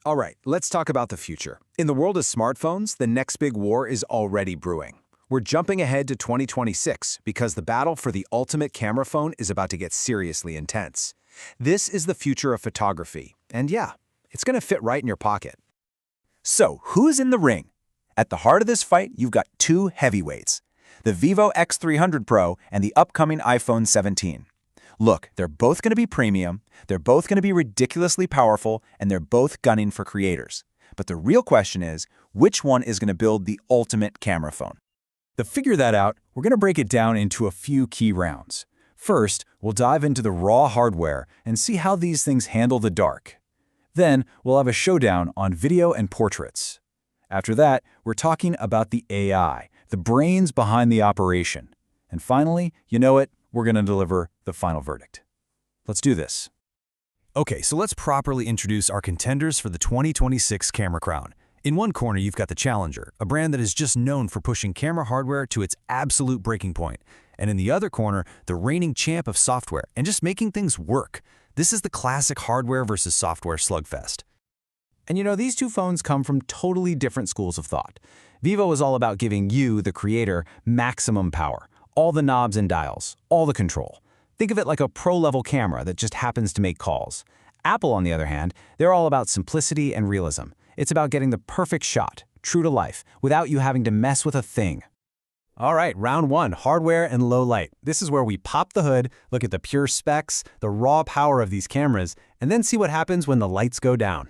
All right, let's talk about the future. In the world of smartphones, the next big war is already brewing. We're jumping ahead to 2026 because the battle for the ultimate camera phone is about to get seriously intense. This is the future of photography, and yeah, it's going to fit right in your pocket. So, who's in the ring? At the heart of this fight, you've got two heavyweights, the Vivo X300 Pro and the upcoming iPhone 17. Look, they're both going to be premium, they're both going to be ridiculously powerful, and they're both gunning for creators. But the real question is, which one is going to build the ultimate camera phone? To figure that out, we're going to break it down into a few key rounds. First, we'll dive into the raw hardware and see how these things handle the dark. Then, we'll have a showdown on video and portraits. After that, we're talking about the AI, the brains behind the operation. And finally, you know it, we're going to deliver the final verdict. Let's do this. Okay, so let's properly introduce our contenders for the 2026 camera crown. In one corner, you've got the Challenger, a brand that is just known for pushing camera hardware to its absolute breaking point. And in the other corner, the reigning champ of software and just making things work. This is the classic hardware versus software slugfest. And you know, these two phones come from totally different schools of thought. Vivo is all about giving you, the creator, maximum power. All the knobs and dials, all the control. Think of it like a pro-level camera that just happens to make calls. Apple, on the other hand, they're all about simplicity and realism. It's about getting the perfect shot, true to life, without you having to mess with a thing. All right, round one, hardware and low light. This is where we pop the hood, look at the pure specs, the raw power of these cameras, and then see what happens when the lights go down.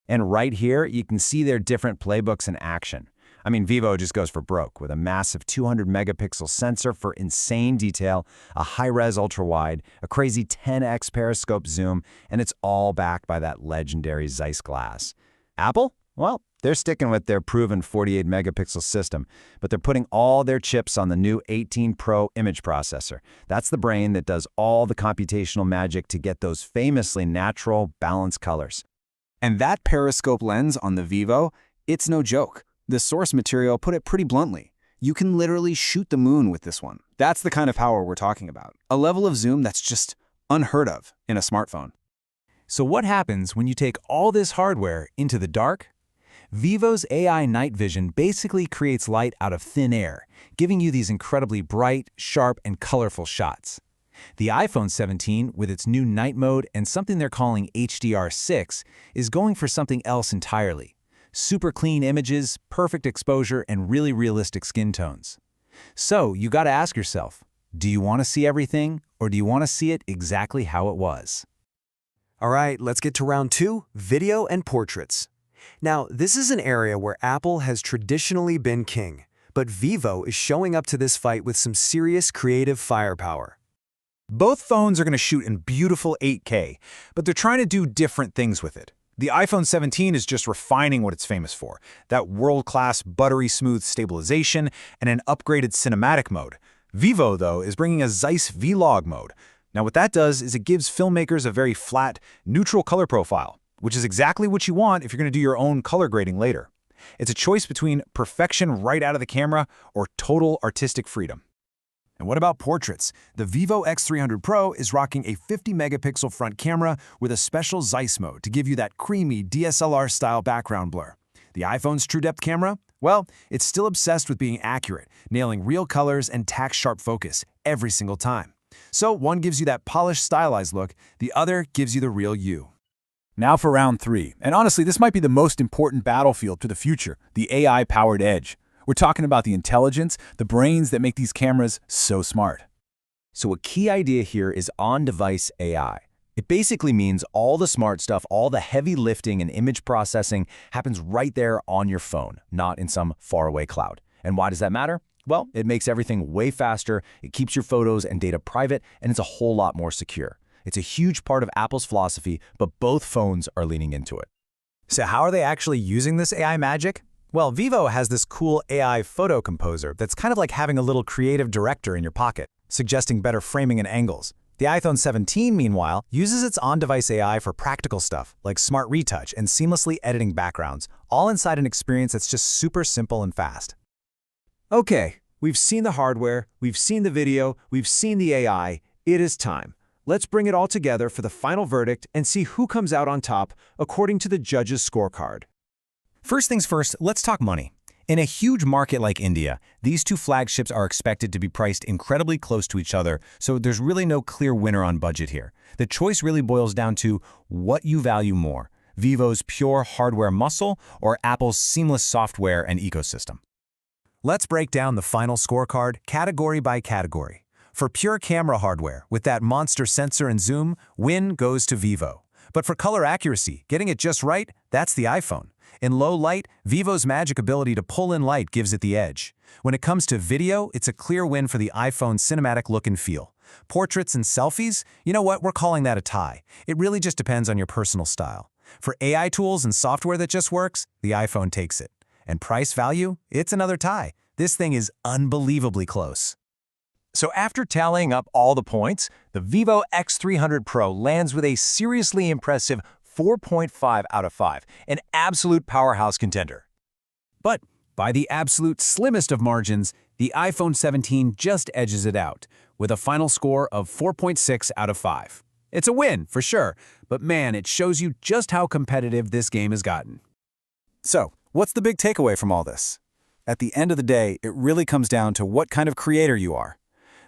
And right here, you can see their different playbooks in action. I mean, Vivo just goes for broke with a massive 200-megapixel sensor for insane detail, a high-res ultra-wide, a crazy 10x periscope zoom, and it's all backed by that legendary Zeiss glass. Apple? Well, they're sticking with their proven 48-megapixel system, but they're putting all their chips on the new 18 Pro image processor. That's the brain that does all the computational magic to get those famously natural, balanced colors. And that periscope lens on the Vivo, it's no joke. The source material put it pretty bluntly. You can literally shoot the moon with this one. That's the kind of power we're talking about. A level of zoom that's just unheard of in a smartphone. So what happens when you take all this hardware into the dark? Vivo's AI night vision basically creates light out of thin air, giving you these incredibly bright, sharp, and colorful shots. The iPhone 17, with its new night mode and something they're calling HDR6, is going for something else entirely. Super clean images, perfect exposure, and really realistic skin tones. So you gotta ask yourself, do you want to see everything, or do you want to see it exactly how it was? All right, let's get to round two, video and portraits. Now, this is an area where Apple has traditionally been king, but Vivo is showing up to this fight with some serious creative firepower. Both phones are going to shoot in beautiful 8K, but they're trying to do different things with it. The iPhone 17 is just refining what it's famous for, that world-class buttery smooth stabilization and an upgraded cinematic mode. Vivo, though, is bringing a Zeiss V-Log mode. Now what that does is it gives filmmakers a very flat, neutral color profile, which is exactly what you want if you're going to do your own color grading later. It's a choice between perfection right out of the camera or total artistic freedom. And what about portraits? The Vivo X300 Pro is rocking a 50-megapixel front camera with a special Zeiss mode to give you that creamy DSLR-style background blur. The iPhone's TrueDepth camera? Well, it's still obsessed with being accurate, nailing real colors and tack-sharp focus every single time. So one gives you that polished, stylized look, the other gives you the real you. Now for round three, and honestly, this might be the most important battlefield to the future, the AI-powered edge. We're talking about the intelligence, the brains that make these cameras so smart. So a key idea here is on-device AI. It basically means all the smart stuff, all the heavy lifting and image processing happens right there on your phone, not in some faraway cloud. And why does that matter? Well, it makes everything way faster, it keeps your photos and data private, and it's a whole lot more secure. It's a huge part of Apple's philosophy, but both phones are leaning into it. So how are they actually using this AI magic? Well, Vivo has this cool AI photo composer that's kind of like having a little creative director in your pocket, suggesting better framing and angles. The iPhone 17, meanwhile, uses its on-device AI for practical stuff, like smart retouch and seamlessly editing backgrounds, all inside an experience that's just super simple and fast. Okay, we've seen the hardware, we've seen the video, we've seen the AI. It is time. let's bring it all together for the final verdict and see who comes out on top according to the judges' scorecard. First things first, let's talk money. In a huge market like India, these two flagships are expected to be priced incredibly close to each other, so there's really no clear winner on budget here. The choice really boils down to what you value more, Vivo's pure hardware muscle or Apple's seamless software and ecosystem. Let's break down the final scorecard category by category. For pure camera hardware, with that monster sensor and zoom, win goes to Vivo. But for color accuracy, getting it just right, that's the iPhone. In low light, Vivo's magic ability to pull in light gives it the edge. When it comes to video, it's a clear win for the iPhone's cinematic look and feel. Portraits and selfies, you know what, we're calling that a tie. It really just depends on your personal style. For AI tools and software that just works, the iPhone takes it. And price value, it's another tie. This thing is unbelievably close. So after tallying up all the points, the Vivo X300 Pro lands with a seriously impressive 4.5 out of 5, an absolute powerhouse contender. But by the absolute slimmest of margins, the iPhone 17 just edges it out, with a final score of 4.6 out of 5. It's a win, for sure, but man, it shows you just how competitive this game has gotten. So, what's the big takeaway from all this? At the end of the day, it really comes down to what kind of creator you are.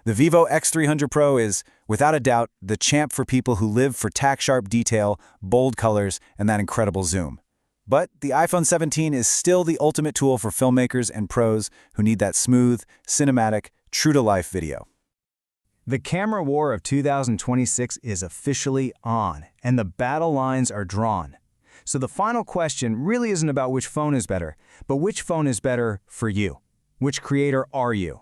The Vivo X300 Pro is, without a doubt, the champ for people who live for tack-sharp detail, bold colors, and that incredible zoom. But the iPhone 17 is still the ultimate tool for filmmakers and pros who need that smooth, cinematic, true-to-life video. The camera war of 2026 is officially on, and the battle lines are drawn. So the final question really isn't about which phone is better, but which phone is better for you. Which creator are you?